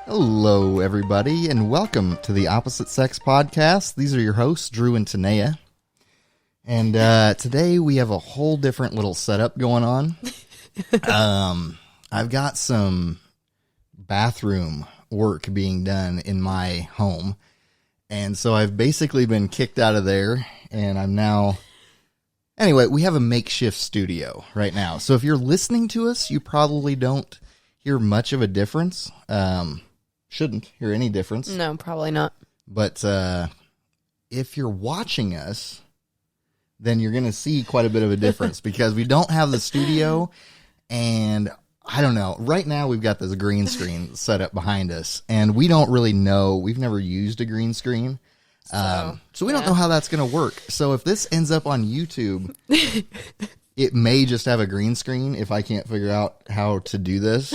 Hello, everybody, and welcome to the Opposite Sex Podcast. These are your hosts, Drew and Tanaya. And today we have a whole different little setup going on. I've got some bathroom work being done in my home. And so I've basically been kicked out of there, and I'm now... Anyway, we have a makeshift studio right now. So if you're listening to us, you probably don't hear much of a difference. Shouldn't hear any difference. No, probably not. But if you're watching us, then you're going to see quite a bit of a difference because we don't have the studio. And I don't know. Right now, we've got this green screen set up behind us. And we don't really know. We've never used a green screen. So we don't know how that's going to work. So if this ends up on YouTube, it may just have a green screen if I can't figure out how to do this.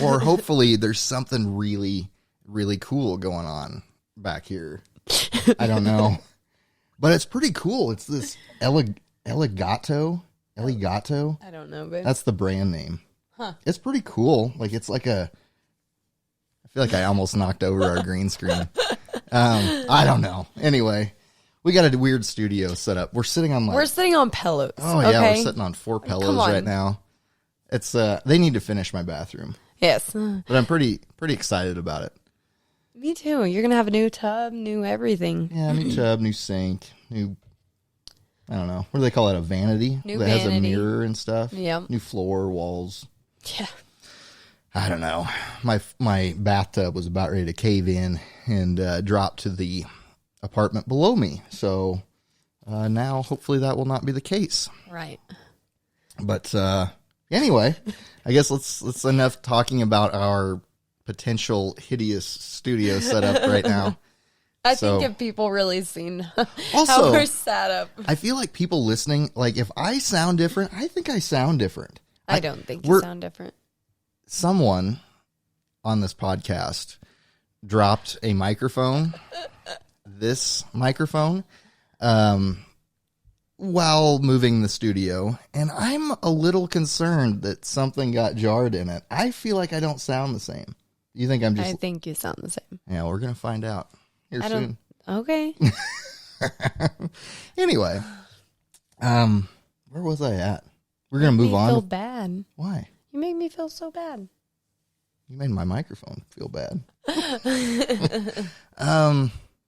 Or hopefully there's something really, really cool going on back here. I don't know. But it's pretty cool. It's this Elgato. I don't know, babe. That's the brand name. Huh. It's pretty cool. Like, it's like I feel like I almost knocked over our green screen. I don't know. Anyway, we got a weird studio set up. We're sitting on pillows. Oh, yeah, we're sitting on 4 pillows right now. It's they need to finish my bathroom. Yes. But I'm pretty excited about it. Me too. You're going to have a new tub, new everything. Yeah, new tub, new sink, new, I don't know. What do they call it? A vanity? New that vanity. Has a mirror and stuff. Yep. New floor, walls. Yeah. I don't know. My bathtub was about ready to cave in and drop to the apartment below me. So now hopefully that will not be the case. Right. But anyway, I guess let's enough talking about our potential hideous studio setup right now. I think if people really seen also, how we're set up. I feel like people listening, like if I sound different, I think I sound different. I don't think you sound different. Someone on this podcast dropped a microphone, this microphone, while moving the studio, and I'm a little concerned that something got jarred in it. I feel like I don't sound the same. You think I'm just... I think you sound the same. Yeah, we're going to find out here soon. Okay. Anyway, where was I at? We're going to move on. I feel bad. Why? You made me feel so bad. You made my microphone feel bad.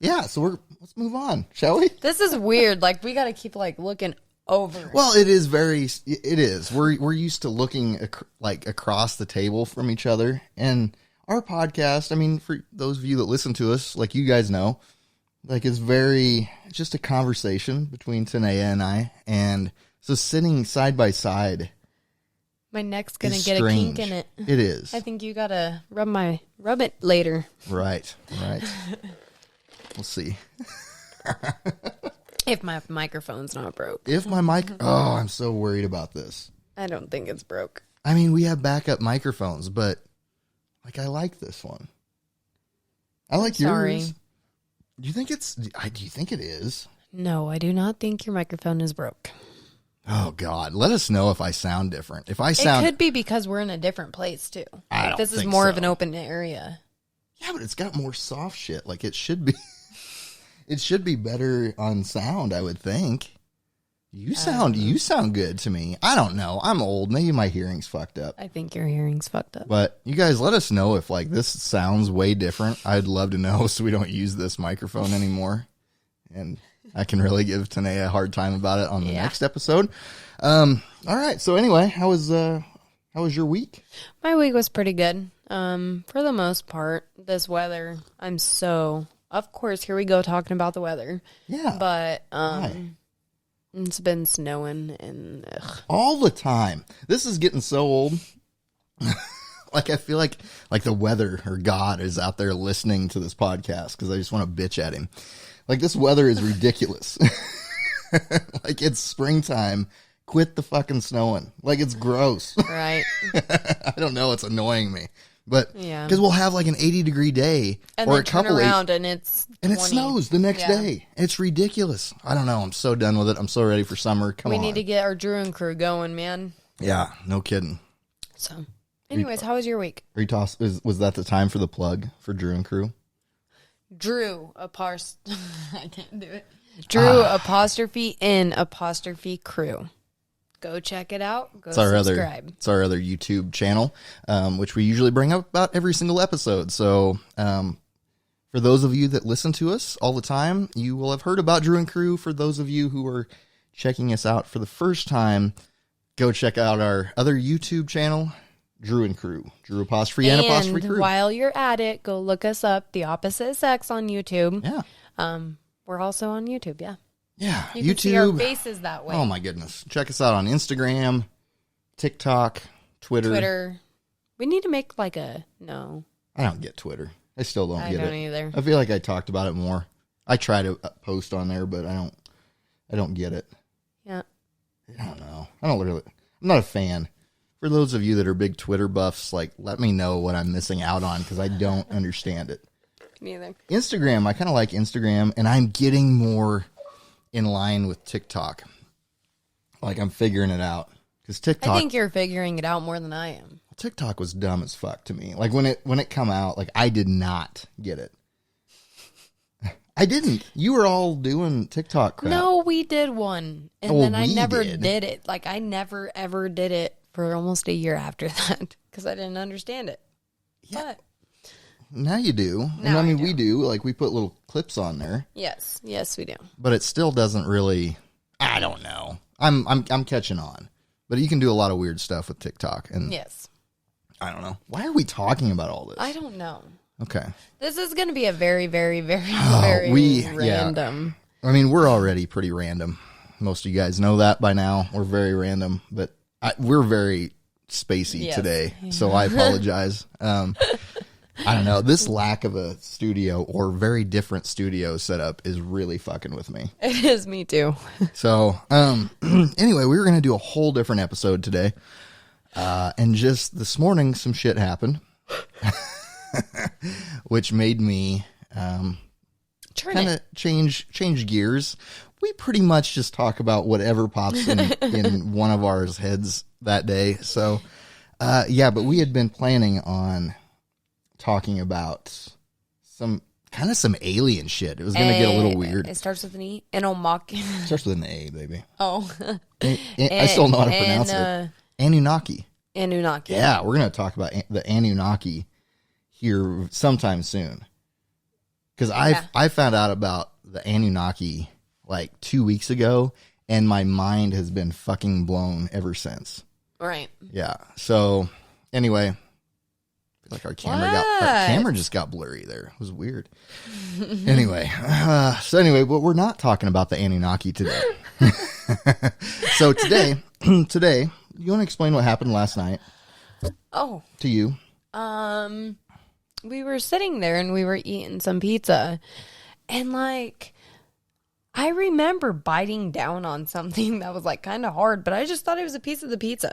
Yeah, so let's move on, shall we? This is weird. Like, we got to keep looking over. Well, it is. We're used to looking across the table from each other, and our podcast, I mean, for those of you that listen to us, like you guys know, it's just a conversation between Tanaya and I, and so sitting side by side. My neck's going to get a kink in it. It is. I think you got to rub it later. Right. We'll see. If my microphone's not broke. I'm so worried about this. I don't think it's broke. I mean, we have backup microphones, but I like this one. I like yours. Do you think it is? No, I do not think your microphone is broke. Oh, God. Let us know if I sound different. It could be because we're in a different place, too. This is more of an open area. Yeah, but it's got more soft shit. It should be. It should be better on sound, I would think. You sound good to me. I don't know. I'm old. Maybe my hearing's fucked up. I think your hearing's fucked up. But you guys let us know if this sounds way different. I'd love to know so we don't use this microphone anymore. And I can really give Tanaya a hard time about it on the next episode. All right. So anyway, how was your week? My week was pretty good. For the most part, this weather, of course, here we go talking about the weather. Yeah. But, it's been snowing and all the time. This is getting so old. I feel like the weather or God is out there listening to this podcast because I just want to bitch at him. This weather is ridiculous. It's springtime. Quit the fucking snowing. It's gross. Right. I don't know. It's annoying me. But yeah, because we'll have an 80-degree day and or then a couple turn around and it's 20. It snows the next day. It's ridiculous. I don't know. I'm so done with it. I'm so ready for summer. Come on. We need to get our Drew and crew going, man. Yeah, no kidding. So, Anyways, how was your week? Was that the time for the plug for Drew and Crew? Drew I can't do it. Drew apostrophe N apostrophe Crew. Go check it out. Go subscribe. It's our other YouTube channel, which we usually bring up about every single episode. So, for those of you that listen to us all the time, you will have heard about Drew and Crew. For those of you who are checking us out for the first time, go check out our other YouTube channel, Drew and Crew. Drew apostrophe and apostrophe Crew. While you're at it, go look us up, The Opposite Sex on YouTube. Yeah. We're also on YouTube, yeah. Yeah, you can see our faces that way. Oh my goodness. Check us out on Instagram, TikTok, Twitter. We need to make no. I don't get Twitter. I still don't get it. I don't either. I feel like I talked about it more. I try to post on there, but I don't get it. Yeah. I don't know. I'm not a fan. For those of you that are big Twitter buffs, let me know what I'm missing out on because I don't understand it. Neither. Instagram, I kind of like Instagram, and I'm getting more in line with TikTok. I'm figuring it out because TikTok. I think you're figuring it out more than I am. TikTok was dumb as fuck to me. When it come out, I did not get it. I didn't. You were all doing TikTok crap. No, we did one, and then I never did it. I never ever did it for almost a year after that because I didn't understand it. Yeah. But now you do. Now and we do. We put little clips on there. Yes, we do. But it still doesn't really. I don't know. I'm catching on. But you can do a lot of weird stuff with TikTok, and yes. I don't know. Why are we talking about all this? I don't know. Okay. This is going to be a very, very, very, very random. Yeah. I mean, we're already pretty random. Most of you guys know that by now. We're very random, but we're very spacey today, so I apologize. I don't know. This lack of a studio or very different studio setup is really fucking with me. It is me too. So, anyway, we were going to do a whole different episode today. And just this morning, some shit happened, which made me kind of change gears. We pretty much just talk about whatever pops in one of our heads that day. So, but we had been planning on talking about some alien shit. It was going to get a little weird. It starts with an E. Anomaki. It starts with an A, baby. Oh. I still know how to pronounce it. Anunnaki. Yeah, we're going to talk about the Anunnaki here sometime soon. Because I found out about the Anunnaki 2 weeks ago, and my mind has been fucking blown ever since. Right. Yeah. So, anyway, our camera just got blurry there. It was weird. Anyway, but we're not talking about the Anunnaki today. So today, you want to explain what happened last night? Oh. To you? We were sitting there and we were eating some pizza, and I remember biting down on something that was kind of hard, but I just thought it was a piece of the pizza.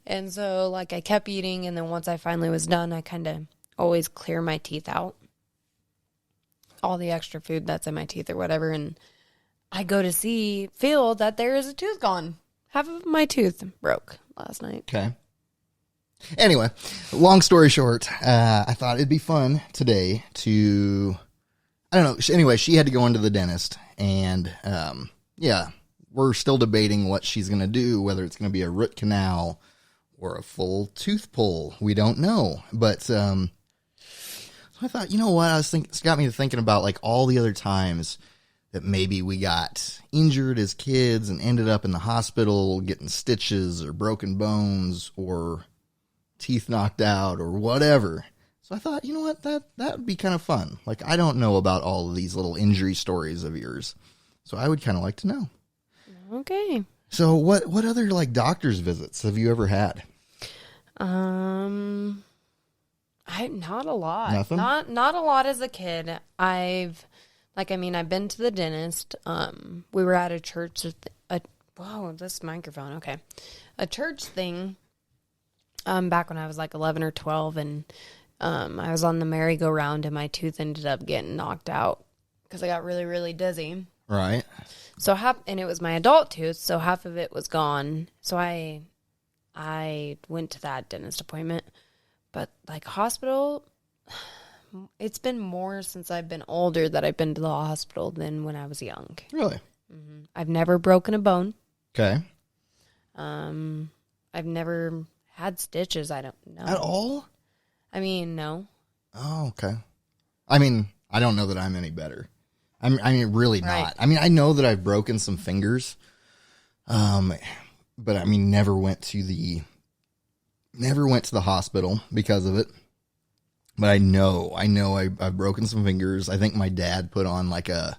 And so I kept eating, and then once I finally was done, I kind of always clear my teeth out, all the extra food that's in my teeth or whatever, and I go to feel that there is a tooth gone. Half of my tooth broke last night. Okay. Anyway, long story short, I thought it'd be fun today to, I don't know. Anyway, she had to go into the dentist, and we're still debating what she's going to do, whether it's going to be a root canal or a full tooth pull. We don't know. But so I thought, you know what? It's got me thinking about all the other times that maybe we got injured as kids and ended up in the hospital getting stitches or broken bones or teeth knocked out or whatever. So I thought, you know what? That would be kind of fun. I don't know about all of these little injury stories of yours, so I would kind of like to know. Okay. So what other doctor's visits have you ever had? Not a lot. Nothing? Not a lot as a kid. I've been to the dentist. We were at a church. This microphone. Okay. A church thing. Back when I was 11 or 12, and I was on the merry-go-round, and my tooth ended up getting knocked out because I got really, really dizzy. Right. So and it was my adult tooth, so half of it was gone. So I I went to that dentist appointment. But like hospital, it's been more since I've been older that I've been to the hospital than when I was young. Really? I've never broken a bone. Okay. I've never had stitches. I don't know. At all? I mean, no. Oh, okay. I mean, I don't know that I'm any better. I mean, really Right. not. I mean, I know that I've broken some fingers, but I mean, never went to the hospital because of it. But I know I've broken some fingers. I think my dad put on like a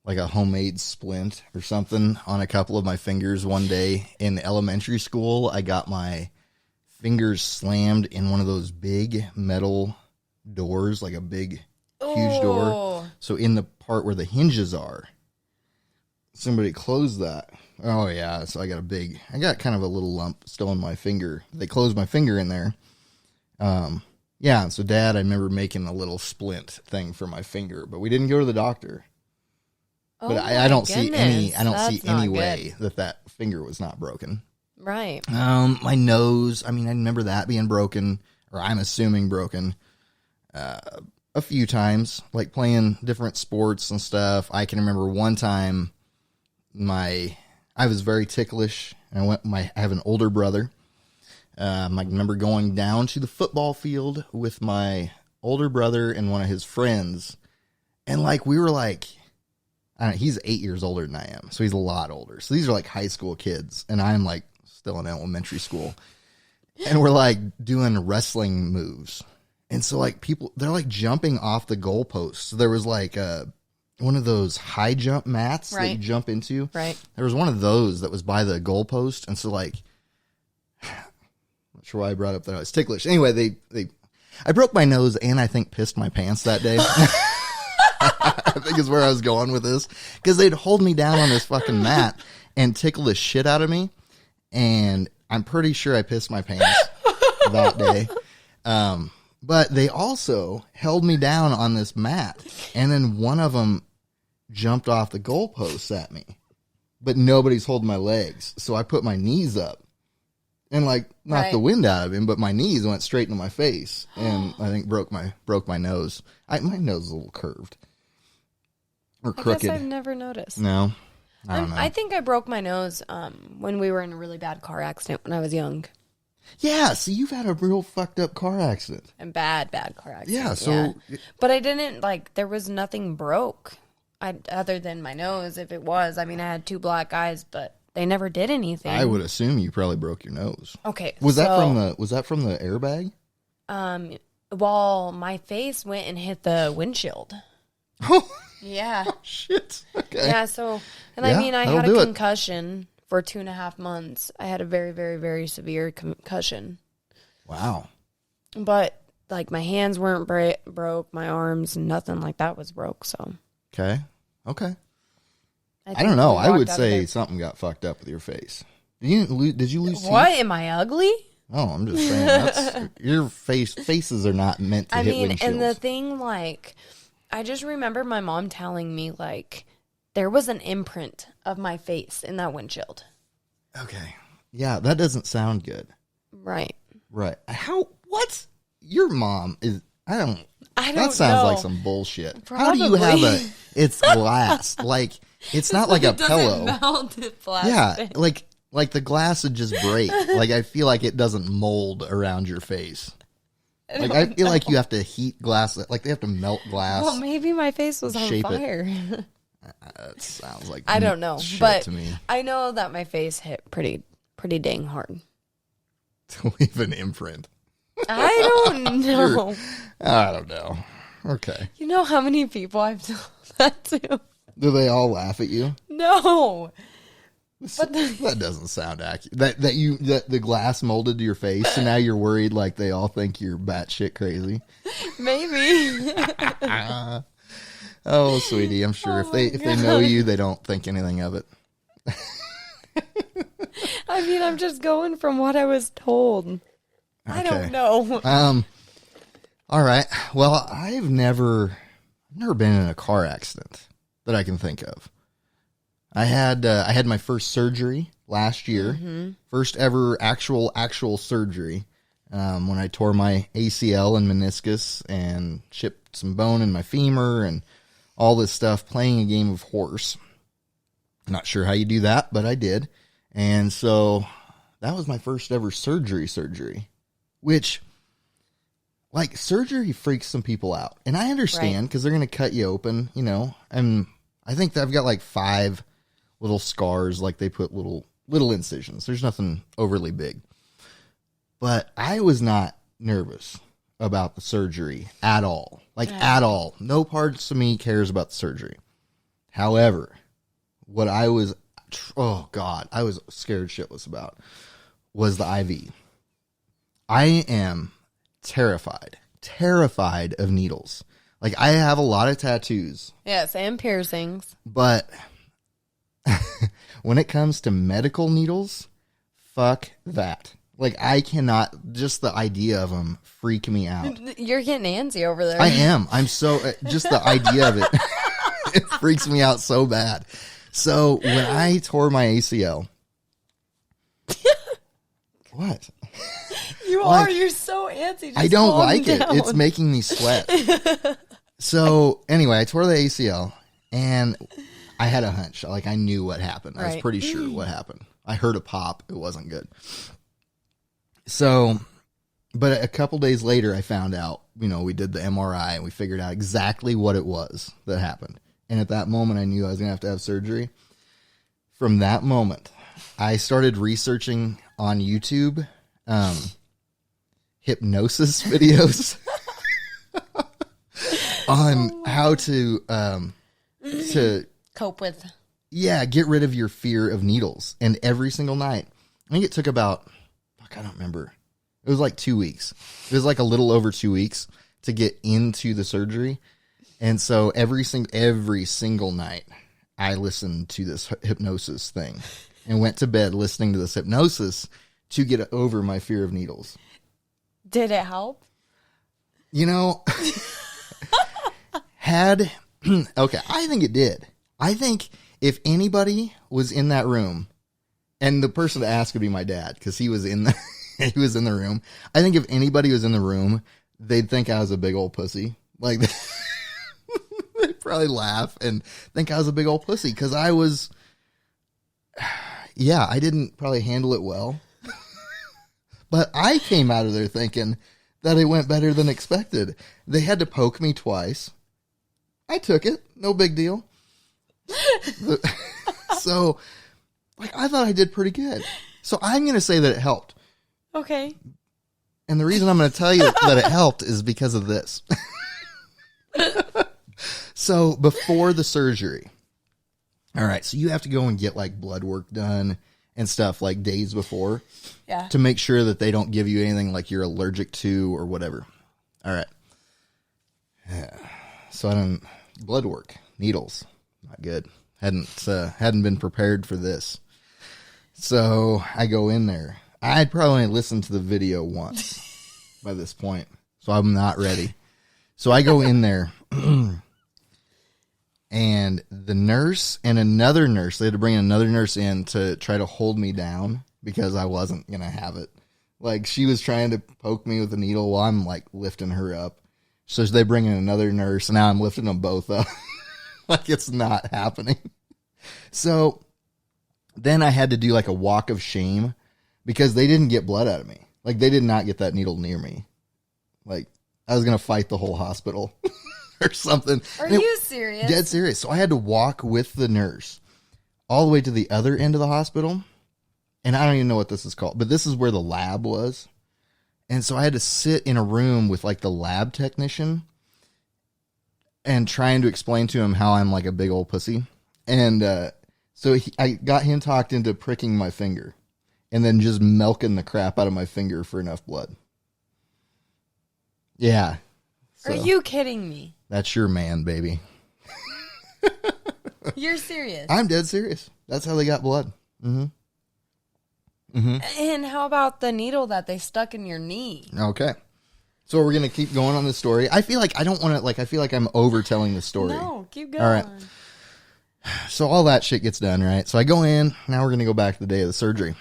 homemade splint or something on a couple of my fingers one day in elementary school. I got my fingers slammed in one of those big metal doors, like a big, huge door. Oh. So in the part where the hinges are, somebody closed that. Oh yeah. So I got kind of a little lump still in my finger. They closed my finger in there. Yeah. So Dad, I remember making a little splint thing for my finger, but we didn't go to the doctor. Oh But I don't my see goodness. I don't see That's not any good. way that finger was not broken. Right. My nose, I mean, I remember that being broken, or I'm assuming broken, a few times, like playing different sports and stuff. I can remember one time I was very ticklish, and I have an older brother. I remember going down to the football field with my older brother and one of his friends, and like we were like, I don't know, he's 8 years older than I am, so he's a lot older. So these are like high school kids, and I'm like still in elementary school, and we're like doing wrestling moves, and so like they're like jumping off the goalposts. So there was like one of those high jump mats that you Right. jump into. Right. There was one of those that was by the goalpost, and so like, not sure why I brought up that I was ticklish. Anyway, I broke my nose and I think pissed my pants that day. I think is where I was going with this, because they'd hold me down on this fucking mat and tickle the shit out of me, and I'm pretty sure I pissed my pants that day. But they also held me down on this mat, and then one of them jumped off the goalposts at me, but nobody's holding my legs, so I put my knees up and like knocked the wind out of him, but my knees went straight into my face, and I think broke my nose. My nose is a little curved. Or crooked. I guess I've never noticed. No, I don't know. I think I broke my nose when we were in a really bad car accident when I was young. Yeah, so you've had a real fucked up car accident. A bad car accident. Yeah, so... But I didn't, like, there was nothing broke other than my nose, if it was. I mean, I had 2 black eyes, but they never did anything. I would assume you probably broke your nose. Okay, Was that from the airbag? Well, my face went and hit the windshield. Oh, Yeah. shit. Okay. Yeah, so, and Yeah, I mean, I that'll had a do it. concussion for 2.5 months. I had a very, very, very severe concussion. Wow. But, like, my hands weren't broke, my arms, nothing like that was broke, so. Okay. Okay. think I don't know. we I walked would out of say there- something got fucked up with your face. Did you lose teeth? What? Am I ugly? Oh, I'm just saying. Your faces are not meant to I hit mean, windshields. and the thing, like, I just remember my mom telling me, like, there was an imprint of my face in that windshield. Okay. Yeah, that doesn't sound good. Right. Right. What? Your mom is... I don't know. That sounds like some bullshit. How do you have Probably. it's glass. Like, it's not like a It doesn't pillow. melt, it's Yeah, plastic. like the glass would just break. Like, I feel like it doesn't mold around your face. Like, I feel like you have to heat glass. Like, they have to melt glass. Well, maybe my face was on Shape it. fire. That sounds like I don't know, shit but to me. I know that my face hit pretty dang hard. To leave an imprint. I don't know. I don't know. Okay. You know how many people I've told that to? Do they all laugh at you? No. That doesn't sound accurate. That the glass molded to your face, and now you're worried like they all think you're batshit crazy. Maybe. Oh, sweetie, I'm sure if they know you, they don't think anything of it. I mean, I'm just going from what I was told. I Okay. don't know. All right. Well, I've never been in a car accident that I can think of. I had my first surgery last year. First ever actual surgery. When I tore my ACL and meniscus and chipped some bone in my femur and all this stuff playing a game of horse. Not sure how you do that, but I did. And so that was my first ever surgery, which, like, surgery freaks some people out. And I understand because they're going to cut you open, you know. And I think that I've got like 5 little scars, like they put little incisions. There's nothing overly big. But I was not nervous about the surgery at all. Like, at all. No parts of me cares about the surgery. However, what I was, I was scared shitless about was the IV. I am terrified of needles. Like, I have a lot of tattoos. Yes, and piercings. But when it comes to medical needles, fuck that. Like, I cannot, just the idea of them freak me out. You're getting antsy over there. I am. I'm so, just the idea of it, it freaks me out so bad. So when I tore my ACL, what? You're so antsy. Just I don't like down. it. It's making me sweat. So anyway, I tore the ACL and I had a hunch. Like, I knew what happened. I was pretty sure what happened. I heard a pop. It wasn't good. So, but a couple days later, I found out, you know, we did the MRI and we figured out exactly what it was that happened. And at that moment, I knew I was going to have surgery. From that moment, I started researching on YouTube hypnosis videos on how to cope with. Yeah, get rid of your fear of needles. And every single night, I think it took about, I don't remember. It was like 2 weeks. It was like a little over 2 weeks to get into the surgery. And so every single night, I listened to this hypnosis thing and went to bed listening to this hypnosis to get over my fear of needles. Did it help? You know, okay, I think it did. I think if anybody was in that room, and the person to ask would be my dad, because he was in the room. I think if anybody was in the room, they'd think I was a big old pussy. Like, they'd probably laugh and think I was a big old pussy, because I was, I didn't probably handle it well. But I came out of there thinking that it went better than expected. They had to poke me twice. I took it. No big deal. So, like, I thought I did pretty good. So I'm going to say that it helped. Okay. And the reason I'm going to tell you that it helped is because of this. So before the surgery, all right, so you have to go and get like blood work done and stuff like days before. Yeah. To make sure that they don't give you anything like you're allergic to or whatever. All right. Yeah. So I don't, blood work, needles, not good. Hadn't been prepared for this. So I go in there. I'd probably listened to the video once by this point, so I'm not ready. So I go in there, and the nurse and another nurse, they had to bring another nurse in to try to hold me down because I wasn't going to have it. Like, she was trying to poke me with a needle while I'm, like, lifting her up. So they bring in another nurse, and now I'm lifting them both up. Like, it's not happening. So then I had to do like a walk of shame because they didn't get blood out of me. Like, they did not get that needle near me. Like, I was going to fight the whole hospital or something. Are you serious? Dead serious. So I had to walk with the nurse all the way to the other end of the hospital. And I don't even know what this is called, but this is where the lab was. And so I had to sit in a room with like the lab technician and trying to explain to him how I'm like a big old pussy. And so I got him talked into pricking my finger and then just milking the crap out of my finger for enough blood. Yeah. So, are you kidding me? That's your man, baby. You're serious? I'm dead serious. That's how they got blood. Mm-hmm. Mm-hmm. And how about the needle that they stuck in your knee? Okay. So we're going to keep going on this story. I feel like I don't want to, like, I feel like I'm over telling the story. No, keep going. All right. So all that shit gets done, right? So I go in. Now we're going to go back to the day of the surgery.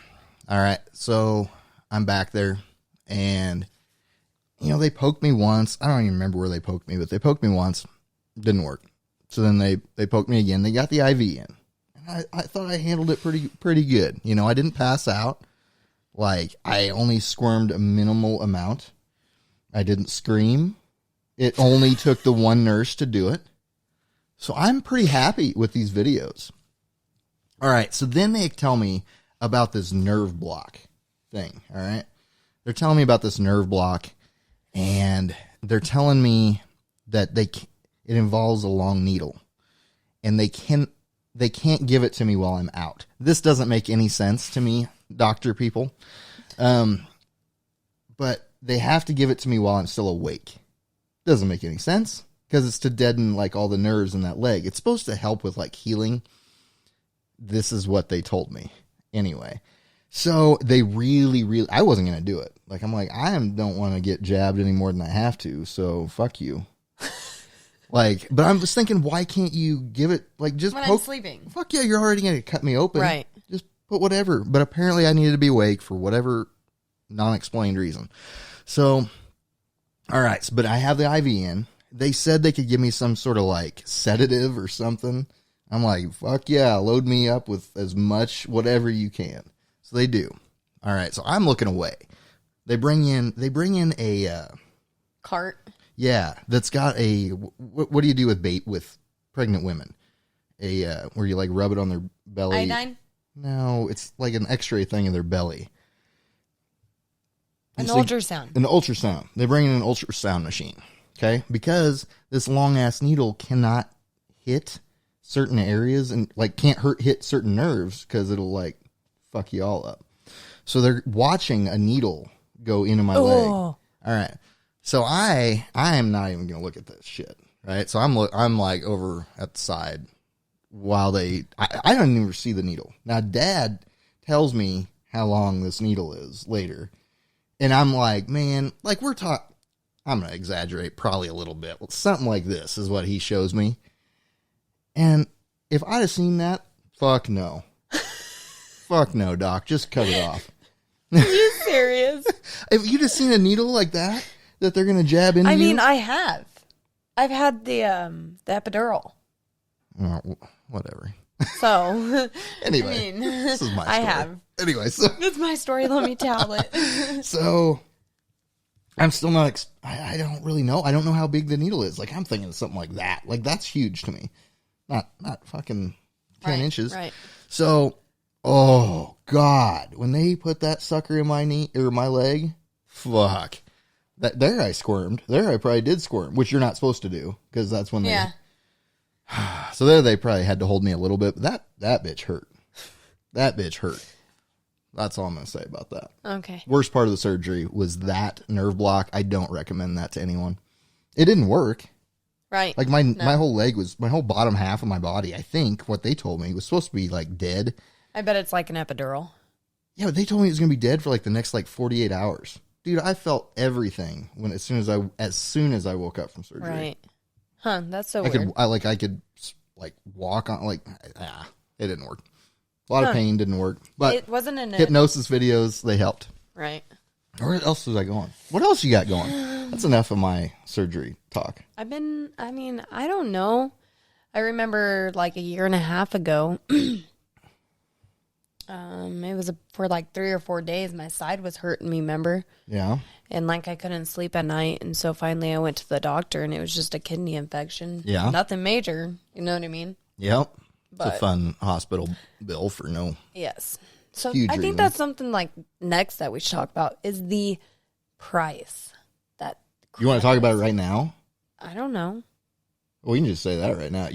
All right. So I'm back there and, they poked me once. I don't even remember where they poked me, but they poked me once. Didn't work. So then they poked me again. They got the IV in. And I thought I handled it pretty good. I didn't pass out. Like, I only squirmed a minimal amount. I didn't scream. It only took the one nurse to do it. So I'm pretty happy with these videos. All right. So then they tell me about this nerve block thing. All right. They're telling me about this nerve block, and they're telling me that it involves a long needle, and they can't give it to me while I'm out. This doesn't make any sense to me, doctor people. But they have to give it to me while I'm still awake. Doesn't make any sense because it's to deaden like all the nerves in that leg. It's supposed to help with like healing. This is what they told me. Anyway, so they really, I wasn't going to do it. Like, I'm like, I don't want to get jabbed any more than I have to. So fuck you. Like, but I'm just thinking, why can't you give it like just when I'm sleeping? Fuck yeah, you're already going to cut me open. Right. Just put whatever. But apparently I needed to be awake for whatever non-explained reason. So, all right. But I have the IV in. They said they could give me some sort of like sedative or something. I'm like, fuck yeah, load me up with as much whatever you can. So they do. All right. So I'm looking away. They bring in a cart. Yeah, that's got a. What do you do with pregnant women? Where you like rub it on their belly. Iodine? No, it's like an X-ray thing in their belly. An ultrasound. An ultrasound. They bring in an ultrasound machine. Okay, because this long ass needle cannot hit certain areas and like can't hit certain nerves because it'll like fuck you all up. So they're watching a needle go into my leg. All right. So I am not even going to look at this shit, right? So I'm like over at the side while I don't even see the needle. Now Dad tells me how long this needle is later. And I'm like, man, like I'm going to exaggerate probably a little bit. Something like this is what he shows me. And if I'd have seen that, fuck no. Fuck no, doc. Just cut it off. Are you serious? If you just seen a needle like that they're going to jab into you? I mean, I have. I've had the epidural. Oh, whatever. So, anyway, this is my story. I have. Anyway, so. It's my story. Let me tell it. So, I'm still not, I don't really know. I don't know how big the needle is. Like, I'm thinking of something like that. Like, that's huge to me. Not fucking 10 inches. Right. So, oh, God. When they put that sucker in my knee, or my leg, fuck. There I squirmed. There I probably did squirm, which you're not supposed to do, because that's when they... So there they probably had to hold me a little bit, but that bitch hurt. That bitch hurt. That's all I'm going to say about that. Okay. Worst part of the surgery was that nerve block. I don't recommend that to anyone. It didn't work. Right. Like my whole leg was, my whole bottom half of my body, I think, what they told me, was supposed to be like dead. I bet it's like an epidural. Yeah, but they told me it was going to be dead for like the next like 48 hours. Dude, I felt everything as soon as I woke up from surgery. Right. Huh, that's so weird. I could walk on, it didn't work. A lot of pain, didn't work. But it wasn't an hypnosis videos, they helped. Right. Where else was I going? What else you got going? That's enough of my surgery talk. I don't know. I remember like a year and a half ago, it was for like 3 or 4 days. My side was hurting me, remember? Yeah. And like I couldn't sleep at night. And so finally I went to the doctor and it was just a kidney infection. Yeah. Nothing major. You know what I mean? Yep. It's a fun hospital bill for no. Yes. So huge I think reason. that's something like next that we should talk about is the price. You want to talk about it right now? I don't know. Well, you can just say that right now.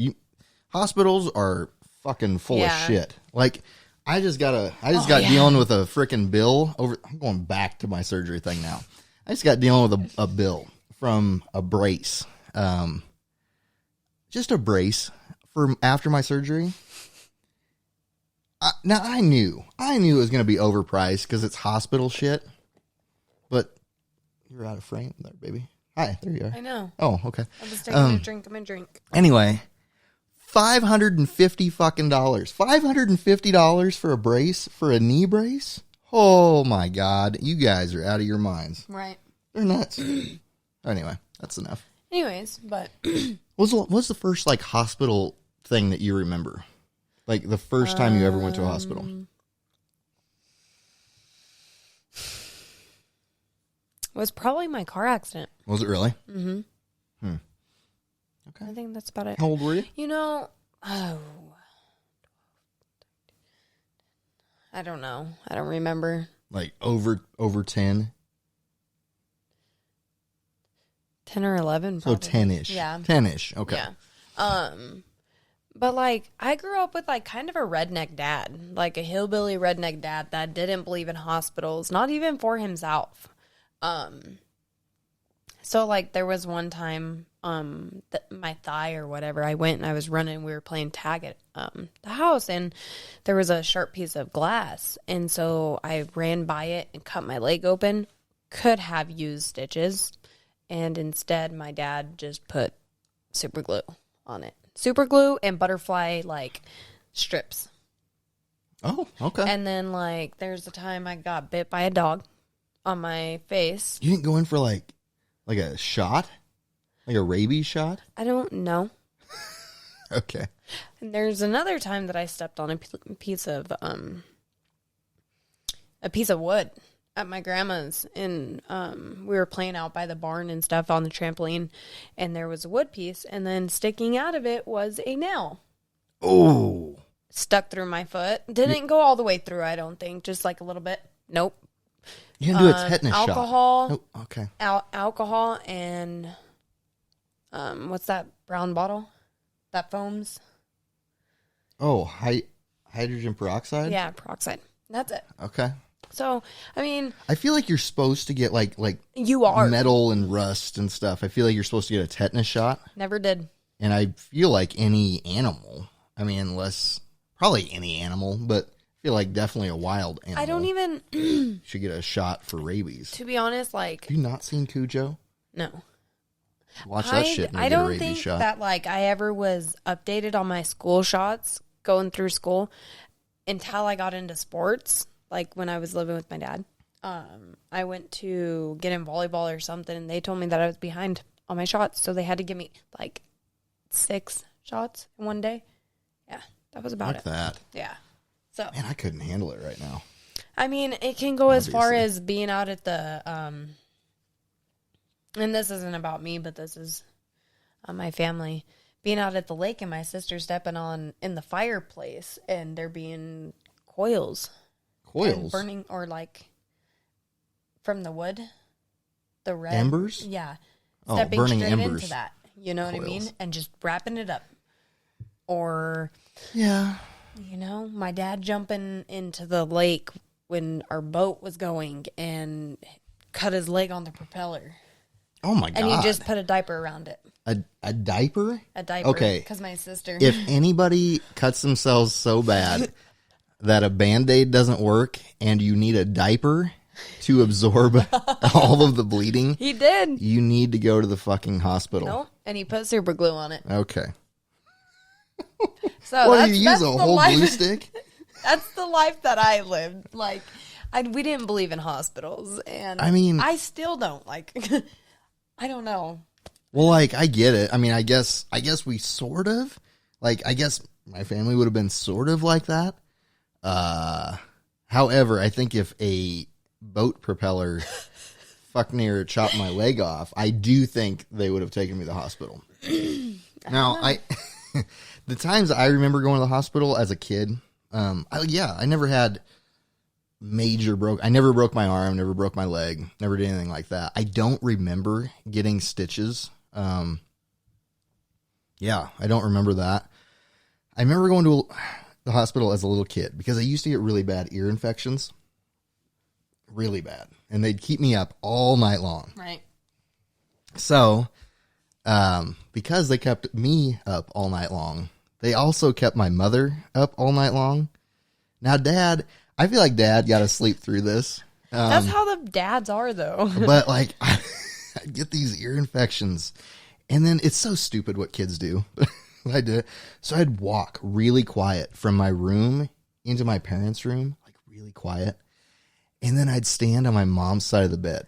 Hospitals are fucking full of shit. Like, I just got dealing with a freaking bill I'm going back to my surgery thing now. I just got dealing with a bill from a brace. Just a brace for after my surgery. Now I knew it was going to be overpriced because it's hospital shit, but you're out of frame there, baby. Hi, there you are. I know. Oh, okay. I was taking a drink. Anyway, $550 fucking dollars. $550 for a brace, for a knee brace? Oh my God. You guys are out of your minds. Right. They're nuts. Anyway, that's enough. Anyways, but What's the first like hospital thing that you remember? Like the first time you ever went to a hospital? was probably my car accident. Was it really? Mm-hmm. Okay. I think that's about it. How old were you? You know, I don't know. I don't remember. Like over 10? 10 or 11, So probably. 10-ish. Yeah. 10-ish. Okay. Yeah. But like I grew up with like kind of a redneck dad, like a hillbilly redneck dad that didn't believe in hospitals, not even for himself. So like there was one time my thigh or whatever, I went and I was running, we were playing tag at the house, and there was a sharp piece of glass, and so I ran by it and cut my leg open. Could have used stitches, and instead my dad just put super glue on it. Super glue and butterfly like strips. Oh, okay. And then like there's a time I got bit by a dog on my face. You didn't go in for like a shot? Like a rabies shot? I don't know. Okay. And there's another time that I stepped on a piece of wood at my grandma's, and we were playing out by the barn and stuff on the trampoline, and there was a wood piece, and then sticking out of it was a nail. Oh. Stuck through my foot. Didn't go all the way through, I don't think. Just like a little bit. Nope. You didn't do a tetanus alcohol, shot? Oh, okay. Alcohol and what's that brown bottle that foams? Oh, hydrogen peroxide? Yeah, peroxide. That's it. Okay. So, I mean, I feel like you're supposed to get like you are metal and rust and stuff. I feel like you're supposed to get a tetanus shot. Never did. And I feel like any animal, I mean, unless probably any animal, but I feel like definitely a wild animal. I don't even should get a shot for rabies. to be honest, like, Have you not seen Cujo? no. Watch that shit and I get a don't rabies think shot. that like I ever was updated on my school shots going through school until I got into sports. Like when I was living with my dad, I went to get in volleyball or something, and they told me that I was behind on my shots, so they had to give me like 6 shots in one day. Yeah, that was about like it. that. Yeah. So Man, I couldn't handle it right now. I mean, it can go as far Obviously. as being out at the and this isn't about me, but this is my family. Being out at the lake and my sister stepping on in the fireplace and there being coils. And burning, or like from the wood. The red. Embers? Yeah. Oh, Stepping burning straight embers. into that. You know what I mean? Coils. And just wrapping it up. Or, Yeah. you know, my dad jumping into the lake when our boat was going and cut his leg on the propeller. Oh my God. And he just put a diaper around it. A diaper? A diaper. Okay. Because my sister. If anybody cuts themselves so bad that a Band-Aid doesn't work and you need a diaper to absorb all of the bleeding, He did. you need to go to the fucking hospital. Nope. And he put super glue on it. Okay. So What, that's, do you that's use a the whole life, glue stick? That's the life that I lived. Like, we didn't believe in hospitals. And I mean- I still don't. Like, I don't know. Well, like, I get it. I mean, I guess we sort of, like, I guess my family would have been sort of like that. However, I think if a boat propeller fucked me or chopped my leg off, I do think they would have taken me to the hospital. Now, the times I remember going to the hospital as a kid, I never had I never broke my arm, never broke my leg, never did anything like that. I don't remember getting stitches. I don't remember that. I remember going to the hospital as a little kid because I used to get really bad ear infections. Really bad. And they'd keep me up all night long. Right. So, because they kept me up all night long, they also kept my mother up all night long. Now, I feel like Dad got to sleep through this. That's how the dads are, though. But, like, I get these ear infections. And then it's so stupid what kids do. I did. So I'd walk really quiet from my room into my parents' room, like really quiet. And then I'd stand on my mom's side of the bed.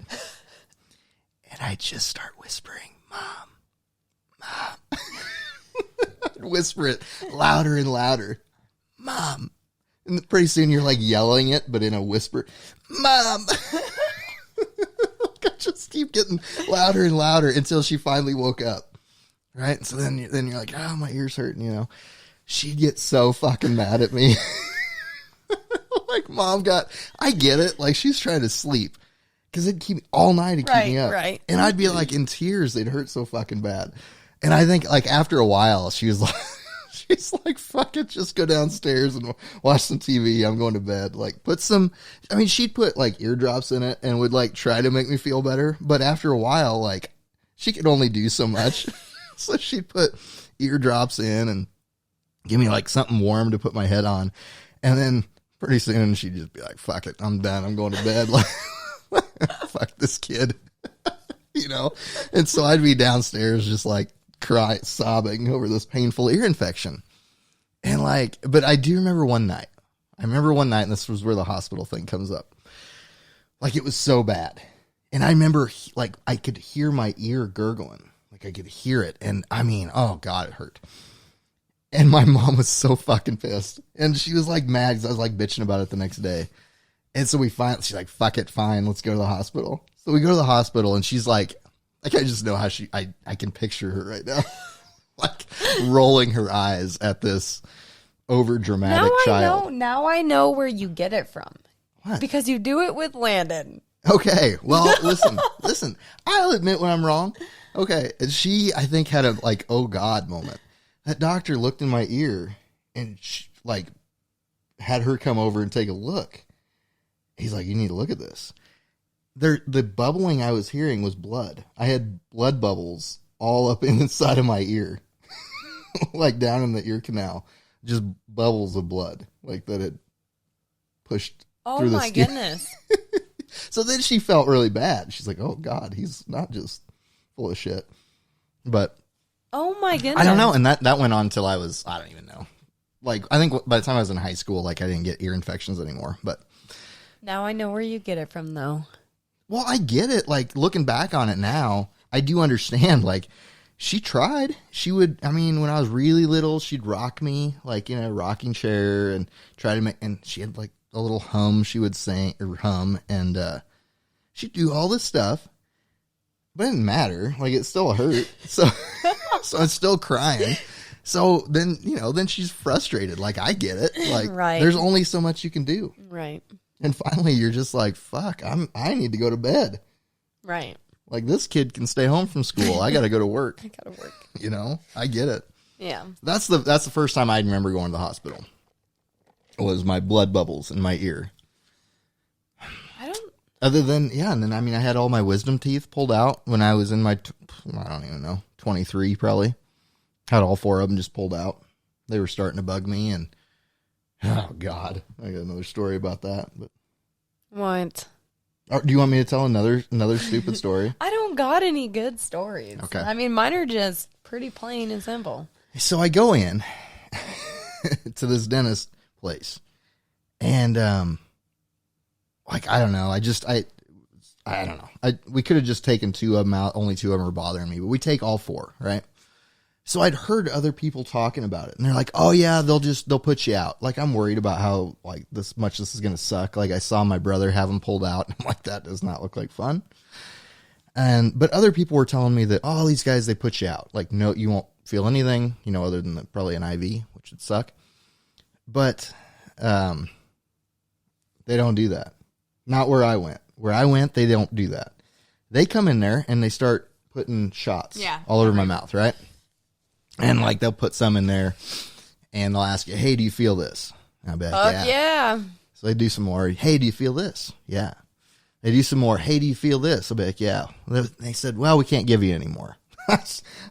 And I'd just start whispering, Mom, Mom. I'd whisper it louder and louder. Mom. And pretty soon you're like yelling it, but in a whisper. Mom. I just keep getting louder and louder until she finally woke up. Right? So then you're like, oh, my ears hurting, you know. She'd get so fucking mad at me. Like, I get it. Like, she's trying to sleep. Because it'd keep me all night and keep me up. Right. And I'd be like in tears. They'd hurt so fucking bad. And I think like after a while, she's like, fuck it, just go downstairs and watch some TV. I'm going to bed. Like she'd put like eardrops in it and would like try to make me feel better. But after a while, like she could only do so much. So she'd put eardrops in and give me like something warm to put my head on. And then pretty soon she'd just be like, fuck it, I'm done. I'm going to bed. Like, fuck this kid. You know? And so I'd be downstairs just like sobbing over this painful ear infection. And like, but I do remember one night. And this was where the hospital thing comes up. Like it was so bad. And I remember like I could hear my ear gurgling. Like I could hear it. And I mean, oh God, it hurt. And my mom was so fucking pissed. And she was like mad because I was like bitching about it the next day. And so she's like, fuck it, fine, let's go to the hospital. So we go to the hospital and she's like I just know how I can picture her right now. Like rolling her eyes at this over dramatic child. Now I know where you get it from. What? Because you do it with Landon. Okay. Well, listen, I'll admit when I'm wrong. Okay. And she, I think, had a like, oh God moment. That doctor looked in my ear and like had her come over and take a look. He's like, you need to look at this. The bubbling I was hearing was blood. I had blood bubbles all up inside of my ear. Like down in the ear canal. Just bubbles of blood. Like that had pushed through the skin. Oh my goodness. So then she felt really bad. She's like, oh God, he's not just full of shit. But oh my goodness. I don't know. And that went on till I don't even know. Like, I think by the time I was in high school, like I didn't get ear infections anymore. But now I know where you get it from though. Well, I get it. Like, looking back on it now, I do understand. Like, she tried. She would, I mean, when I was really little, she'd rock me, like, in a rocking chair and try to and she had, like, a little hum she would sing, or hum, and she'd do all this stuff, but it didn't matter. Like, it still hurt. So I'm still crying. So then, then she's frustrated. Like, I get it. Like, right. There's only so much you can do. Right. And finally, you're just like, fuck, I need to go to bed. Right. Like, this kid can stay home from school. I got to go to work. I got to work. I get it. Yeah. That's the first time I remember going to the hospital. Was my blood bubbles in my ear. Other than, and then, I mean, I had all my wisdom teeth pulled out when I was in my, I don't even know, 23 probably. Had all 4 of them just pulled out. They were starting to bug me, and oh, God. I got another story about that. But what? Do you want me to tell another stupid story? I don't got any good stories. Okay. I mean, mine are just pretty plain and simple. So I go in to this dentist place, and like, I don't know. I don't know. We could have just taken 2 of them out. Only 2 of them were bothering me, but we take all 4, right? So I'd heard other people talking about it, and they're like, "Oh yeah, they'll put you out." Like, I'm worried about how like this is going to suck. Like, I saw my brother have them pulled out, and I'm like, that does not look like fun. But other people were telling me that, oh, these guys, they put you out. Like, no, you won't feel anything, other than probably an IV, which would suck. But they don't do that. Not where I went. Where I went, they don't do that. They come in there and they start putting shots all over my mouth, right? And like, they'll put some in there and they'll ask you, hey, do you feel this? And I'll be like, yeah. So they do some more. Hey, do you feel this? Yeah. They do some more. Hey, do you feel this? I'll be like, yeah. They said, well, we can't give you any more.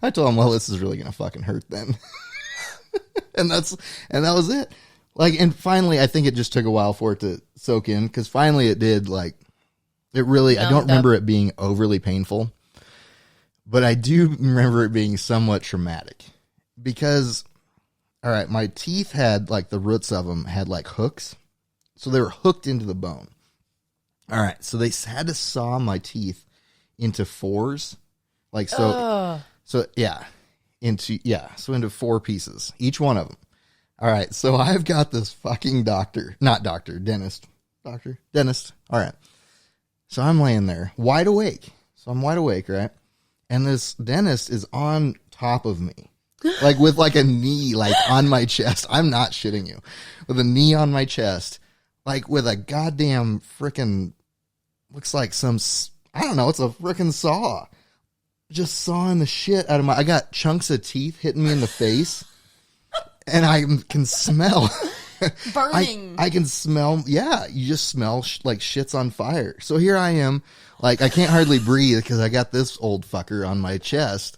I told them, well, this is really going to fucking hurt then. and that was it. Like, and finally, I think it just took a while for it to soak in, because finally it did, like, it really, I don't remember it being overly painful, but I do remember it being somewhat traumatic, because, all right, my teeth had, like, the roots of them had, like, hooks. So they were hooked into the bone. All right, so they had to saw my teeth into fours. Like, so, into 4 pieces, each one of them. All right, so I've got this fucking dentist. All right. So I'm laying there, wide awake. So I'm wide awake, right? And this dentist is on top of me. Like, with, like, a knee, like, on my chest. I'm not shitting you. With a knee on my chest. Like, with a goddamn frickin', looks like some, I don't know, it's a frickin' saw. Just sawing the shit out of I got chunks of teeth hitting me in the face. And I can smell. Burning. I can smell, you just smell like shit's on fire. So here I am, like, I can't hardly breathe because I got this old fucker on my chest.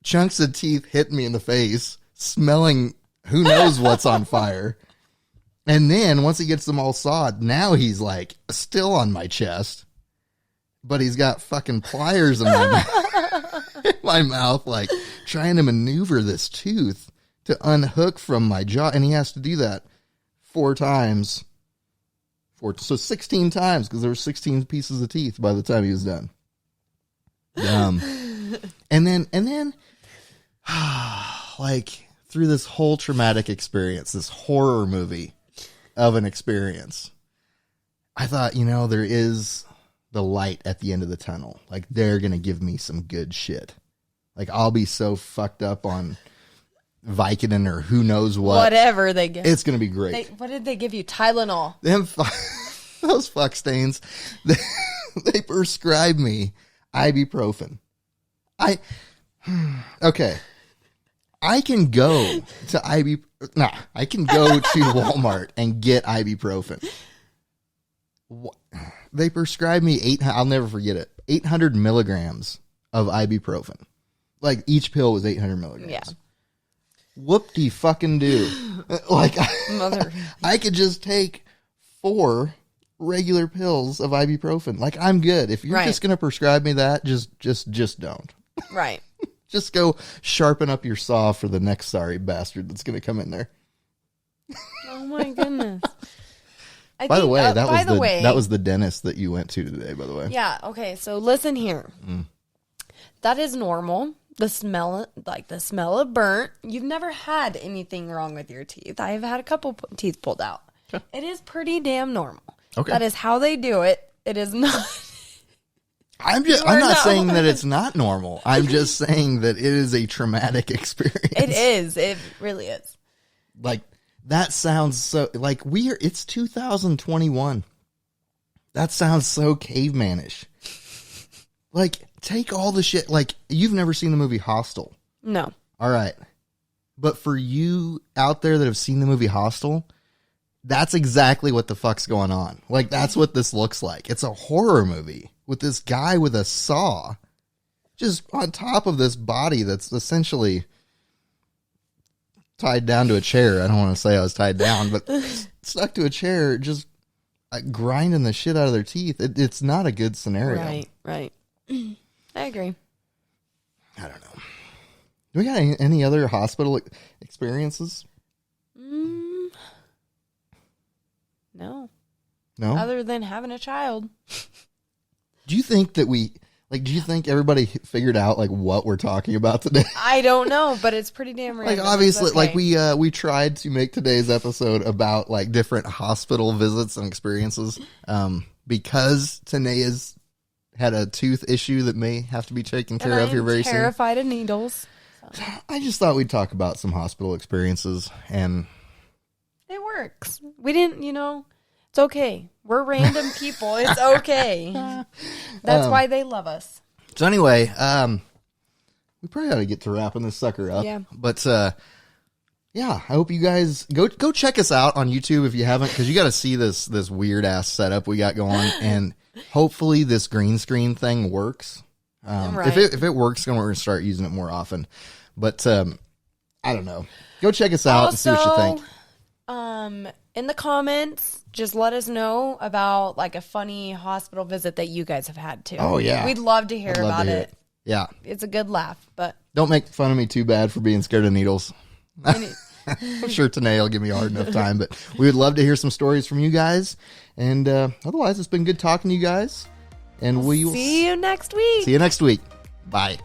Chunks of teeth hit me in the face, smelling who knows what's on fire. And then once he gets them all sawed, now he's like still on my chest, but he's got fucking pliers in my mouth, like trying to maneuver this tooth to unhook from my jaw. And he has to do that 4 times. So 16 times, because there were 16 pieces of teeth by the time he was done. And then like, through this whole traumatic experience, this horror movie of an experience, I thought, there is the light at the end of the tunnel. Like, they're going to give me some good shit. Like, I'll be so fucked up on Vicodin or who knows what. Whatever they give. It's going to be great. What did they give you? Tylenol. Those fuck stains, they prescribed me ibuprofen. Okay. I can go to I can go to Walmart and get ibuprofen. They prescribed me I'll never forget it, 800 milligrams of ibuprofen. Like, each pill was 800 milligrams. Yeah. Whoop-de-fucking-do. Like, Mother. I could just take 4 regular pills of ibuprofen. Like, I'm good. If you're just going to prescribe me that, just don't. Right. Just go sharpen up your saw for the next sorry bastard that's going to come in there. Oh my goodness. By the way, that was the dentist that you went to today, by the way. Yeah, okay. So listen here. That is normal. The smell of burnt. You've never had anything wrong with your teeth. I've had a couple teeth pulled out. Okay. It is pretty damn normal. Okay. That is how they do it. It is not. I'm not saying that it's not normal. I'm just saying that it is a traumatic experience. It is. It really is. Like, that sounds so, like, it's 2021. That sounds so cavemanish. Like, take all the shit. Like, you've never seen the movie Hostel. No. All right. But for you out there that have seen the movie Hostel, that's exactly what the fuck's going on. Like, that's what this looks like. It's a horror movie with this guy with a saw just on top of this body that's essentially tied down to a chair. I don't want to say I was tied down, but stuck to a chair, just grinding the shit out of their teeth. It's not a good scenario. Right. I agree. I don't know. Do we got any other hospital experiences? No. No? Other than having a child. Do you think that do you think everybody figured out, like, what we're talking about today? I don't know, but it's pretty damn random. Like, obviously, okay. like, we tried to make today's episode about, like, different hospital visits and experiences, because Tanaya's had a tooth issue that may have to be taken care of here very soon. Terrified of needles. So. I just thought we'd talk about some hospital experiences, and it works. We didn't, it's okay. We're random people. It's okay. That's why they love us. So anyway, we probably ought to get to wrapping this sucker up. Yeah. But yeah, I hope you guys go check us out on YouTube if you haven't, because you got to see this weird ass setup we got going, and hopefully this green screen thing works. Right. If it works, then we're gonna start using it more often. But I don't know. Go check us out and see what you think. In the comments, just let us know about, like, a funny hospital visit that you guys have had too. Oh yeah, we'd love to hear about it. Yeah, it's a good laugh, but Don't make fun of me too bad for being scared of needles. I'm sure Tanaya will give me a hard enough time, but we would love to hear some stories from you guys. And otherwise, it's been good talking to you guys. And we will see you next week. See you next week. Bye.